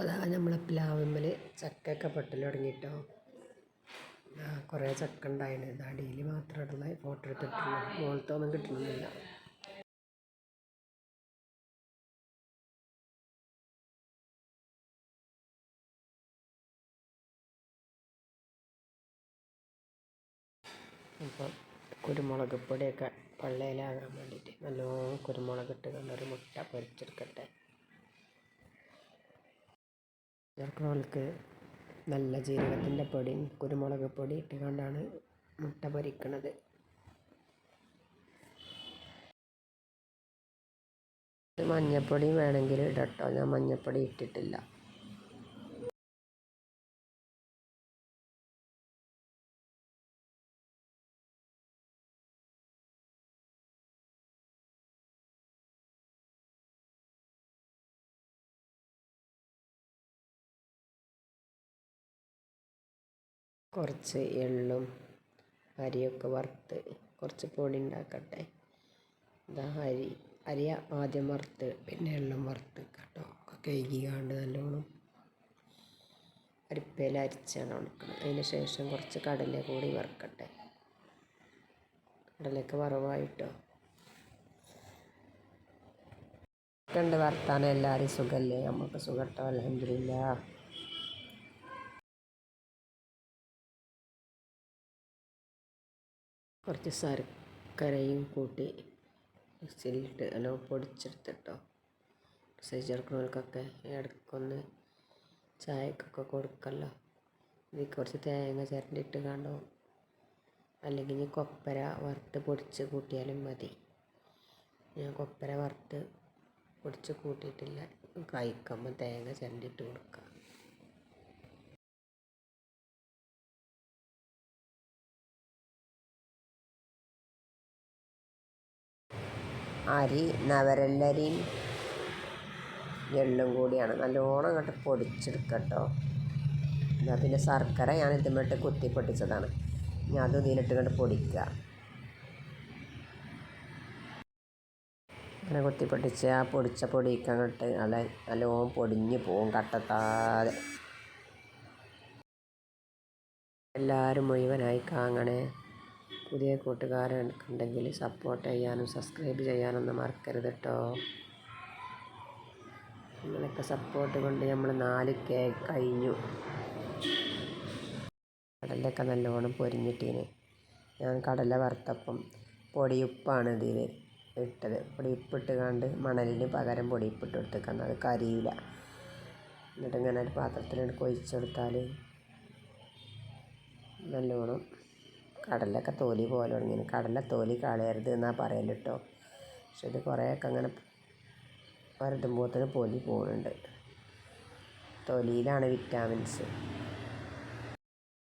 അപ്പോൾ അതാ നമ്മളെ പ്ലാവുമ്മൽ ചക്കയൊക്കെ പെട്ടൽ തുടങ്ങിയിട്ടോ. കുറേ ചക്ക ഉണ്ടായിരുന്നു. ഇത് അടിയിൽ മാത്രമുള്ള ഫോട്ടോ എടുത്തിട്ടുള്ളൂ, മുകളിലത്തൊന്നും കിട്ടുന്നില്ല. അപ്പം കുരുമുളക് പൊടിയൊക്കെ പള്ളയിലാകാൻ വേണ്ടിയിട്ട് നല്ലോണം കുരുമുളക് ഇട്ട് കണ്ടൊരു മുട്ട പൊരിച്ചെടുക്കട്ടെ. ചേർക്കുന്നവർക്ക് നല്ല ജീരകത്തിൻ്റെ പൊടിയും കുരുമുളക് പൊടി ഇട്ട് കൊണ്ടാണ് മുട്ട പൊരിക്കുന്നത്. മഞ്ഞപ്പൊടി വേണമെങ്കിൽ ഇടട്ടോ, ഞാൻ മഞ്ഞപ്പൊടി ഇട്ടിട്ടില്ല. കുറച്ച് എള്ളും അരിയൊക്കെ വറുത്ത് കുറച്ച് പൊടി ഉണ്ടാക്കട്ടെ. ഇതാ അരി ആദ്യം വറുത്ത് പിന്നെ എള്ളും വറുത്ത് കേട്ടോ. കഴുകിക്കാണ്ട് നല്ലോണം അരിപ്പയിൽ അരിച്ചാണ് കൊടുക്കുന്നത്. അതിന് ശേഷം കുറച്ച് കടല കൂടി വറുക്കട്ടെ. കടലയൊക്കെ വറവായിട്ടോ. കണ്ട് വറുത്താൻ എല്ലാവരും സുഖമല്ലേ? നമുക്ക് സുഖട്ടോ, അൽഹംദുലില്ലാ. കുറച്ച് ശർക്കരയും കൂട്ടി മിക്സിയിലിട്ട് നല്ലോണം പൊടിച്ചെടുത്തിട്ടോ. ചേർക്കുന്നവർക്കൊക്കെ ഇടയ്ക്കൊന്ന് ചായക്കൊക്കെ കൊടുക്കല്ലോ. ഇതിൽ കുറച്ച് തേങ്ങ ചിരണ്ടിയിട്ട് കണ്ടോ, അല്ലെങ്കിൽ ഇനി കൊപ്പര വറുത്ത് പൊടിച്ച് കൂട്ടിയാലും മതി. ഞാൻ കൊപ്പര വറുത്ത് പൊടിച്ച് കൂട്ടിയിട്ടില്ല. കഴിക്കുമ്പോൾ തേങ്ങ ചിരണ്ടിയിട്ട് കൊടുക്കുക. അരി നവരല്ലരിയും എള്ളും കൂടിയാണ് നല്ലോണം അങ്ങോട്ട് പൊടിച്ചെടുക്കട്ടോ. എന്നാൽ പിന്നെ ശർക്കര ഞാൻ ഇതുമിട്ട് കുത്തി പൊട്ടിച്ചതാണ്. ഞാൻ അത് ഇതിലിട്ട് കണ്ട് പൊടിക്കുക. അങ്ങനെ കുത്തി പൊട്ടിച്ച് ആ പൊടിച്ച പൊടിയൊക്കെ അങ്ങോട്ട് നല്ലോണം പൊടിഞ്ഞ് പോവും കട്ടത്താതെ. എല്ലാവരും മുഴുവനായി കാണണേ. പുതിയ കൂട്ടുകാരുണ്ടെങ്കിൽ സപ്പോർട്ട് ചെയ്യാനും സബ്സ്ക്രൈബ് ചെയ്യാനൊന്നും മറക്കരുത് കേട്ടോ. നിങ്ങളൊക്കെ സപ്പോർട്ട് കൊണ്ട് നമ്മൾ 4K കഴിഞ്ഞു. കടലൊക്കെ നല്ലോണം പൊരിഞ്ഞിട്ടീന്. ഞാൻ കടല വറുത്തപ്പം പൊടിയുപ്പാണ് ഇതിൽ ഇട്ടത്. പൊടിയുപ്പിട്ട് കണ്ട് മണലിന് പകരം പൊടിയുപ്പിട്ട് കൊടുത്തേക്കാന്ന്, അത് കരിയില്ല. എന്നിട്ട് ഇങ്ങനെ ഒരു പാത്രത്തിലിട്ട് കൊഴിച്ചെടുത്താൽ നല്ലോണം കടലൊക്കെ തോലി പോലെ തുടങ്ങി. കടല തോലി കളയരുത് എന്നാണ് പറയൽ കേട്ടോ. പക്ഷെ ഇത് കുറേയൊക്കെ അങ്ങനെ വരട്ടുമ്പോഴത്തേന് പൊലി പോകുന്നുണ്ട്. തൊലിയിലാണ് വിറ്റാമിൻസ്.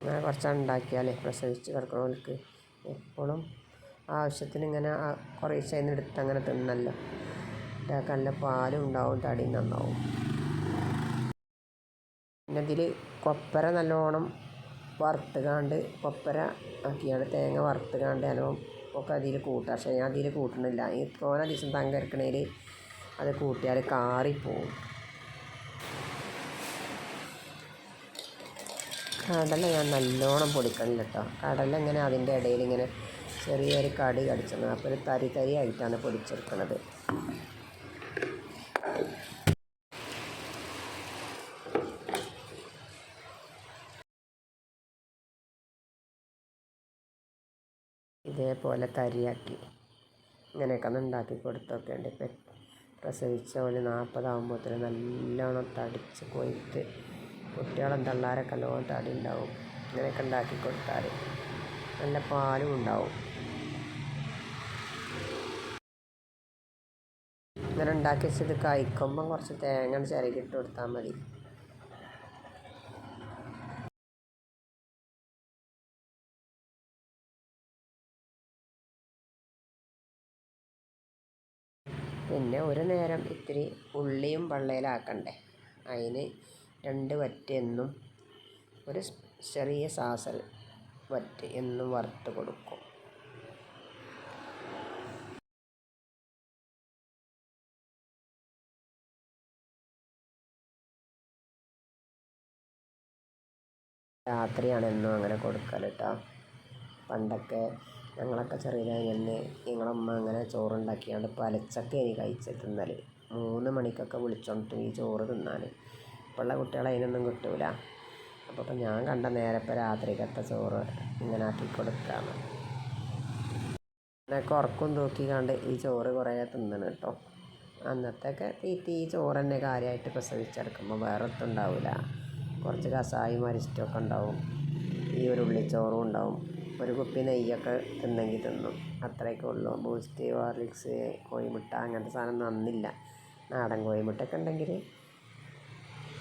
അങ്ങനെ കുറച്ച് ഉണ്ടാക്കിയാൽ പ്രസവിച്ച് കിടക്കുന്നവർക്ക് എപ്പോഴും ആവശ്യത്തിന് ഇങ്ങനെ കുറേശ്ശെ എടുത്ത് അങ്ങനെ തിന്നല്ലോ. ഇതൊക്കെ നല്ല പാലും ഉണ്ടാവും, തടി നന്നാവും. പിന്നെ ഇതിൽ കൊപ്പര നല്ലോണം വറുത്ത് കാണ്ട് കൊപ്പര ആക്കിയാണ് തേങ്ങ വറുത്ത് കാണ്ട് നല്ലോണം ഒക്കെ അതിൽ കൂട്ടുക. പക്ഷേ ഞാൻ അതിൽ കൂട്ടണില്ല. ഈ തോനെ ദിവസം തങ്കരക്കണേൽ അത് കൂട്ടിയാൽ കാറിപ്പോവും. കടല ഞാൻ നല്ലോണം പൊടിക്കണില്ല കേട്ടോ. കടല ഇങ്ങനെ അതിൻ്റെ ഇടയിൽ ഇങ്ങനെ ചെറിയൊരു കടി കടിച്ചത്, അപ്പോൾ ഒരു തരി തരി ആയിട്ടാണ് പൊടിച്ചെടുക്കുന്നത്. ഇതേപോലെ തരിയാക്കി ഇങ്ങനെയൊക്കെ ഒന്ന് ഉണ്ടാക്കി കൊടുത്തൊക്കെ ഉണ്ട്. ഇപ്പം പ്രസവിച്ച ഒരു 40 ആകുമ്പോഴത്തേന് നല്ലോണം തടിച്ച് കൊയ്ത്ത് കുട്ടികളും തള്ളാരൊക്കെ നല്ലോണം തടി ഉണ്ടാവും. ഇങ്ങനെയൊക്കെ ഉണ്ടാക്കി കൊടുത്താൽ നല്ല പാലും ഉണ്ടാവും. ഇങ്ങനെ ഉണ്ടാക്കി വെച്ചത് കഴിക്കുമ്പം കുറച്ച് തേങ്ങ ചിരകിട്ട് കൊടുത്താൽ മതി. പിന്നെ ഒരു നേരം ഇത്തിരി ഉള്ളിയും പള്ളയിലാക്കണ്ടേ, അതിന് 2 വറ്റ് എന്നും ഒരു ചെറിയ സാസൽ വറ്റ് എന്നും വറുത്ത് കൊടുക്കും. രാത്രിയാണ് എന്നും അങ്ങനെ കൊടുക്കൽ കേട്ടോ. പണ്ടൊക്കെ ഞങ്ങളൊക്കെ ചെറിയതായിരുന്നു ഞങ്ങളമ്മ അങ്ങനെ ചോറുണ്ടാക്കിയാണ്ട് പലച്ചക്കയാണ് കഴിച്ച് തിന്നൽ. 3 മണിക്കൊക്കെ വിളിച്ചോണ്ടിട്ട് ഈ ചോറ് തിന്നാൻ. ഇപ്പോഴുള്ള കുട്ടികളെ അതിനൊന്നും കിട്ടൂല. അപ്പോൾ ഞാൻ കണ്ട നേരത്തെ രാത്രിക്കത്തെ ചോറ് ഇങ്ങനെ ആക്കി കൊടുക്കുകയാണ്. എന്നൊക്കെ ഉറക്കം തൂക്കിക്കാണ്ട് ഈ ചോറ് കുറേ തിന്നണം കേട്ടോ. അന്നത്തെയൊക്കെ തീറ്റ ഈ ചോറ് തന്നെ കാര്യമായിട്ട് പ്രസവിച്ചെടുക്കുമ്പോൾ വേറെ ഒത്തും ഉണ്ടാവില്ല. കുറച്ച് കസായും അരിഷ്ടമൊക്കെ ഉണ്ടാവും, ഈ ഒരു ഉള്ളിച്ചോറും ഉണ്ടാവും, ഒരു കുപ്പി നെയ്യൊക്കെ തിന്നെങ്കിൽ തിന്നും, അത്രയൊക്കെ ഉള്ളൂ. ബൂസ്റ്റ്, ഹോർലിക്സ്, കോഴിമുട്ട അങ്ങനത്തെ സാധനം അന്നില്ല. നാടൻ കോഴിമുട്ടയൊക്കെ ഉണ്ടെങ്കിൽ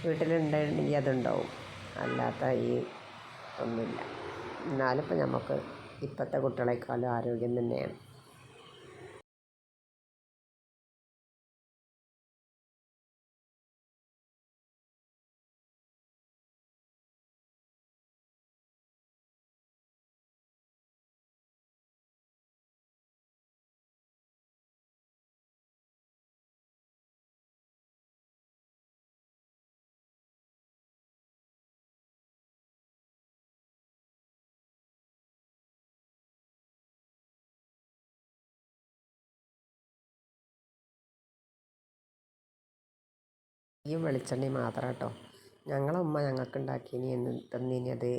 വീട്ടിലുണ്ടെങ്കിൽ അതുണ്ടാവും, അല്ലാത്ത ഈ ഒന്നുമില്ല. എന്നാലും ഇപ്പം നമുക്ക് ഇപ്പോഴത്തെ കുട്ടികളെക്കാളും ആരോഗ്യം തന്നെയാണ്. ഈ വെളിച്ചെണ്ണ മാത്രം കേട്ടോ. ഞങ്ങളമ്മ ഞങ്ങൾക്ക് ഉണ്ടാക്കിനി എന്ന് തന്നിനത്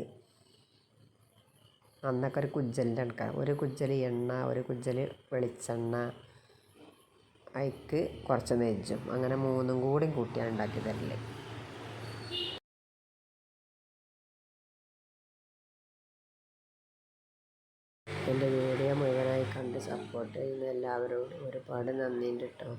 അന്നൊക്കെ ഒരു കുജ്ജലിൻ്റെ കണക്കാ. ഒരു കുജ്ജൽ എണ്ണ, ഒരു കുജ്ജൽ വെളിച്ചെണ്ണ, അതിക്ക് കുറച്ച് നെജ്ജും, അങ്ങനെ 3 കൂടി കൂട്ടിയാണ് ഉണ്ടാക്കി തരല്. എൻ്റെ വീഡിയോ മുഴുവനായി കണ്ട് സപ്പോർട്ട് ചെയ്യുന്ന എല്ലാവരോടും ഒരുപാട് നന്ദിയുണ്ട് കേട്ടോ.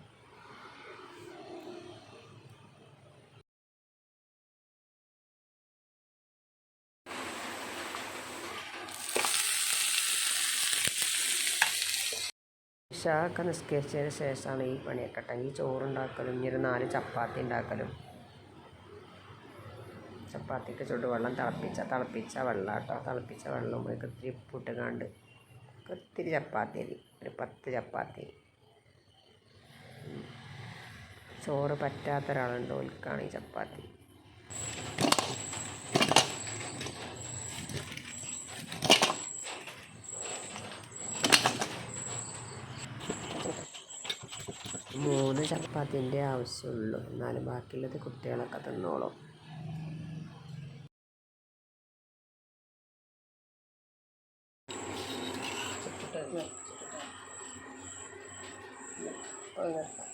ഇശായൊക്കെ നിസ്കരിച്ചതിന് ശേഷമാണ് ഈ പണിയൊക്കെ കേട്ടോ. ഈ ചോറുണ്ടാക്കലും ഇനി ഒരു 4 ചപ്പാത്തി ഉണ്ടാക്കലും. ചപ്പാത്തിക്ക് ചുടുവെള്ളം തിളപ്പിച്ച വെള്ളം കേട്ടോ. തിളപ്പിച്ച വെള്ളം ഇത്തിരി ഉപ്പിട്ട് കണ്ട് ഇത്തിരി ചപ്പാത്തി അരി, ഒരു 10 ചപ്പാത്തി. ചോറ് പറ്റാത്ത ഒരാളുണ്ട്, ഓൽക്കാണ് ഈ ചപ്പാത്തി. മൂന്ന് ചപ്പാത്തിൻ്റെ ആവശ്യമുള്ളൂ, എന്നാലും ബാക്കിയുള്ളത് കുട്ടികളൊക്കെ തിന്നോളും. നിർത്താം.